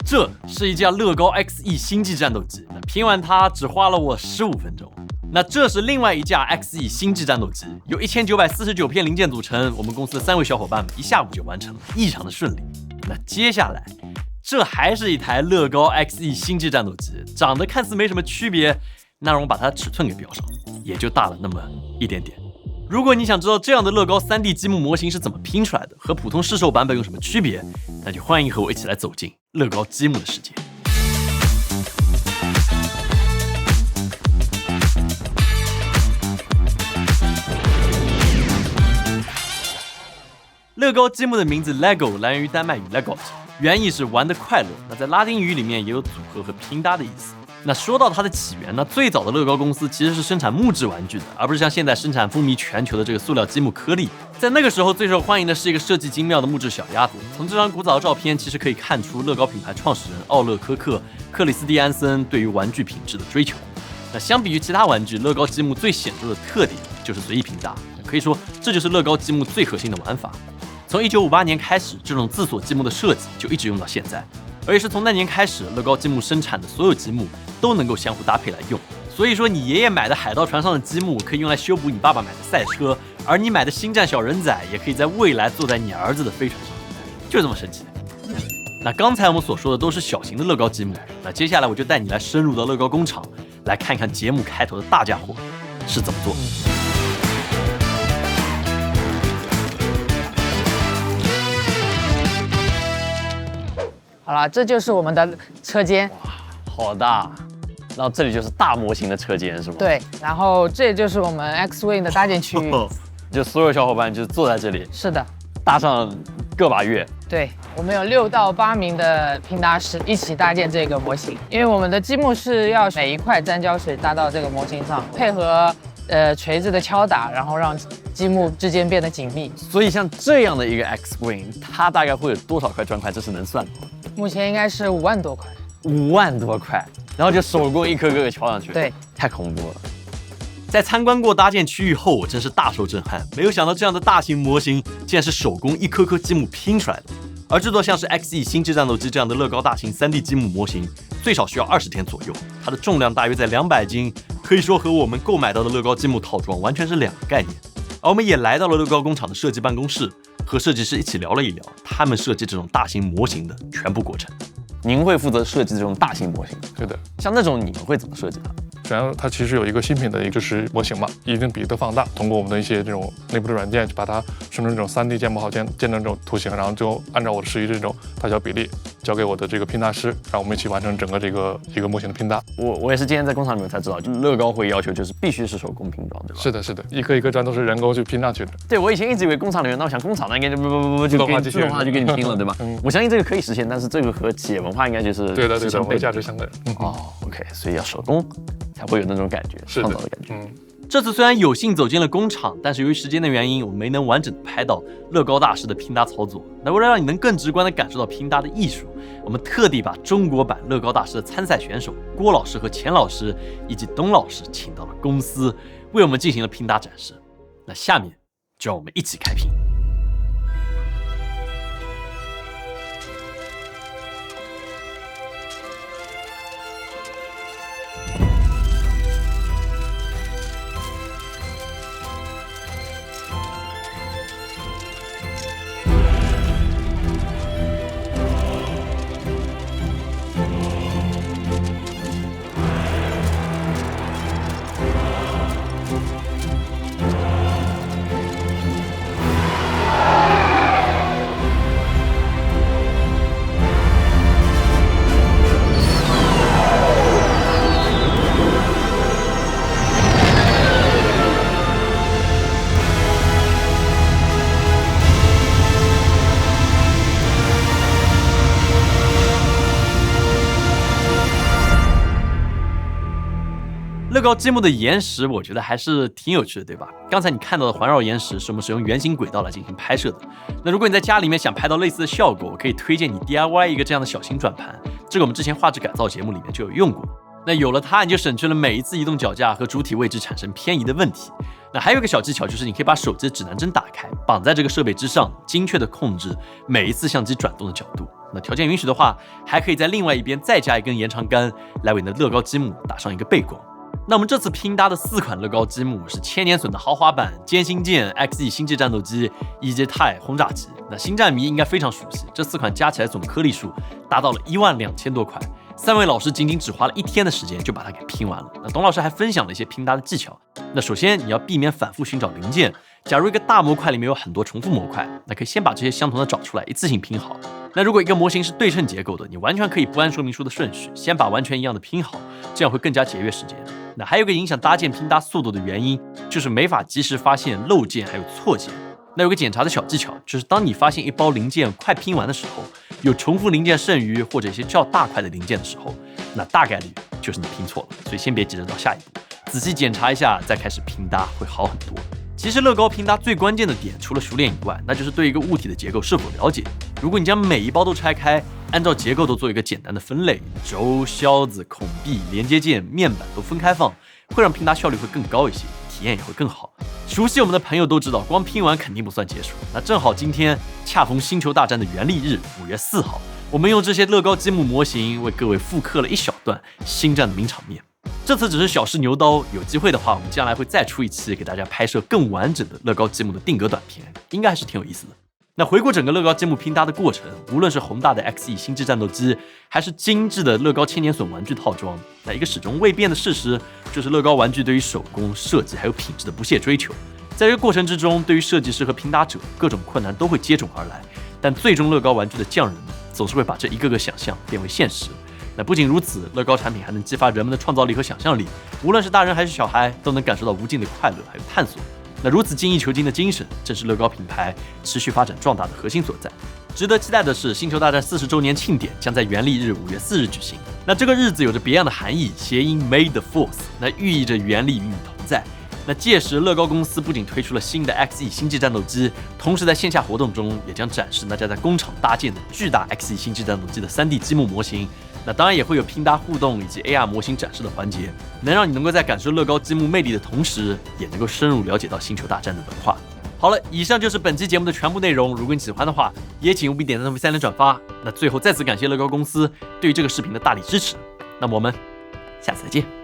这是一架乐高 XE 星际战斗机，那拼完它只花了我15分钟。那这是另外一架 XE 星际战斗机，由1949片零件组成，我们公司的3位小伙伴们一下午就完成了，异常的顺利。那接下来，这还是一台乐高 XE 星际战斗机，长得看似没什么区别，那让我把它的尺寸给标上，也就大了那么一点点。如果你想知道这样的乐高 3D 积木模型是怎么拼出来的，和普通市售版本有什么区别，那就欢迎和我一起来走进乐高积木的世界。乐高积木的名字 LEGO 来源于丹麦语 Legot， 原意是玩的快乐。那在拉丁语里面也有组合和拼搭的意思。那说到它的起源呢，最早的乐高公司其实是生产木质玩具的，而不是像现在生产风靡全球的这个塑料积木颗粒。在那个时候，最受欢迎的是一个设计精妙的木质小鸭子。从这张古早的照片，其实可以看出乐高品牌创始人奥勒科克、克里斯蒂安森对于玩具品质的追求。那相比于其他玩具，乐高积木最显著的特点就是随意拼搭，可以说这就是乐高积木最核心的玩法。从1958年开始，这种自锁积木的设计就一直用到现在，而也是从那年开始，乐高积木生产的所有积木都能够相互搭配来用。所以说，你爷爷买的海盗船上的积木可以用来修补你爸爸买的赛车，而你买的星战小人仔也可以在未来坐在你儿子的飞船上，就这么神奇。那刚才我们所说的都是小型的乐高积木，那接下来我就带你来深入到乐高工厂，来看看节目开头的大家伙是怎么做。好了，这就是我们的车间。哇，好大！然后这里就是大模型的车间，是吗？对，然后这就是我们 X-Wing 的搭建区域。就所有小伙伴就坐在这里，是的，搭上个把月。对，我们有6到8名的拼搭师一起搭建这个模型，因为我们的积木是要每一块沾胶水搭到这个模型上，配合锤子的敲打，然后让积木之间变得紧密。所以像这样的一个 X-Wing， 它大概会有多少块砖块？这是能算的吗？目前应该是5万多块。5万多块，然后就手工一颗颗给敲上去。对，太恐怖了。在参观过搭建区域后，我真是大受震撼。没有想到这样的大型模型竟然是手工一颗颗积木拼出来的。而制作像是 XE 星际战斗机这样的乐高大型 3D 积木模型，最少需要20天左右，它的重量大约在200斤，可以说和我们购买到的乐高积木套装完全是2个概念。而我们也来到了乐高工厂的设计办公室，和设计师一起聊了一聊他们设计这种大型模型的全部过程。您会负责设计这种大型模型？对的。像那种你们会怎么设计它？主要它其实有一个新品的一个支持模型嘛，一定比例的放大，通过我们的一些这种内部的软件，去把它生成这种3D 建模好建成这种图形，然后就按照我的示意这种大小比例交给我的这个拼搭师，让我们一起完成整个这个一个模型的拼搭。我也是今天在工厂里面才知道，就乐高会要求就是必须是手工拼装，对吧？是的，是的，一颗一颗砖都是人工去拼上去的。对，我以前一直以为工厂里面，那我想工厂那应该就自动化就给你拼了，对吧？我相信这个可以实现，但是这个和企业文化应该就是对的，文化价值相等。OK， 所以要手工才会有那种感觉，创造的感觉。这次虽然有幸走进了工厂，但是由于时间的原因，我们没能完整的拍到乐高大师的拼搭操作。那为了让你能更直观的感受到拼搭的艺术，我们特地把中国版乐高大师的参赛选手郭老师和钱老师以及董老师请到了公司，为我们进行了拼搭展示。那下面就让我们一起开拼。乐高积木的岩石我觉得还是挺有趣的，对吧？刚才你看到的环绕岩石是我们使用圆形轨道来进行拍摄的。那如果你在家里面想拍到类似的效果，我可以推荐你 DIY 一个这样的小型转盘，这个我们之前画质改造节目里面就有用过。那有了它，你就省去了每一次移动脚架和主体位置产生偏移的问题。那还有一个小技巧，就是你可以把手机的指南针打开，绑在这个设备之上，精确的控制每一次相机转动的角度。那条件允许的话，还可以在另外一边再加一根延长杆，来为你的乐高积木打上一个背光。那我们这次拼搭的4款乐高积木是千年隼的豪华版、歼星舰、XE 星际战斗机、EJ TIE 轰炸机。那星战迷应该非常熟悉，这4款加起来总颗粒数达到了12000多块。3位老师仅仅只花了1天的时间就把它给拼完了。那董老师还分享了一些拼搭的技巧。那首先你要避免反复寻找零件，假如一个大模块里面有很多重复模块，那可以先把这些相同的找出来，一次性拼好。那如果一个模型是对称结构的，你完全可以不按说明书的顺序，先把完全一样的拼好，这样会更加节约时间。那还有一个影响搭建拼搭速度的原因，就是没法及时发现漏件还有错件。那有个检查的小技巧，就是当你发现一包零件快拼完的时候，有重复零件剩余或者一些较大块的零件的时候，那大概率就是你拼错了，所以先别急着到下一步，仔细检查一下再开始拼搭会好很多。其实乐高拼搭最关键的点，除了熟练以外，那就是对一个物体的结构是否了解。如果你将每一包都拆开，按照结构都做一个简单的分类，轴、销子、孔壁、连接件、面板都分开放，会让拼搭效率会更高一些，体验也会更好。熟悉我们的朋友都知道，光拼完肯定不算结束。那正好今天恰逢星球大战的元历日5月4号，我们用这些乐高积木模型为各位复刻了一小段星战的名场面。这次只是小试牛刀，有机会的话，我们将来会再出一期给大家拍摄更完整的乐高积木的定格短片，应该还是挺有意思的。那回顾整个乐高积木拼搭的过程，无论是宏大的 XE 星际战斗机，还是精致的乐高千年隼玩具套装，那一个始终未变的事实，就是乐高玩具对于手工、设计还有品质的不懈追求。在这个过程之中，对于设计师和拼搭者，各种困难都会接踵而来，但最终乐高玩具的匠人总是会把这一个个想象变为现实。那不仅如此，乐高产品还能激发人们的创造力和想象力，无论是大人还是小孩，都能感受到无尽的快乐还有探索。那如此精益求精的精神，正是乐高品牌持续发展壮大的核心所在。值得期待的是，星球大战40周年庆典将在元历日5月4日举行。那这个日子有着别样的含义，谐音 May the Force， 那寓意着元历与你同在。那届时，乐高公司不仅推出了新的 XE 星际战斗机，同时在线下活动中也将展示那家在工厂搭建的巨大 XE 星际战斗机的3D 积木模型。那当然也会有拼搭互动以及 AR 模型展示的环节，能让你能够在感受乐高积木魅力的同时，也能够深入了解到星球大战的文化。好了，以上就是本期节目的全部内容。如果你喜欢的话，也请务必点赞、3连转发。那最后再次感谢乐高公司对于这个视频的大力支持。那么我们下次再见。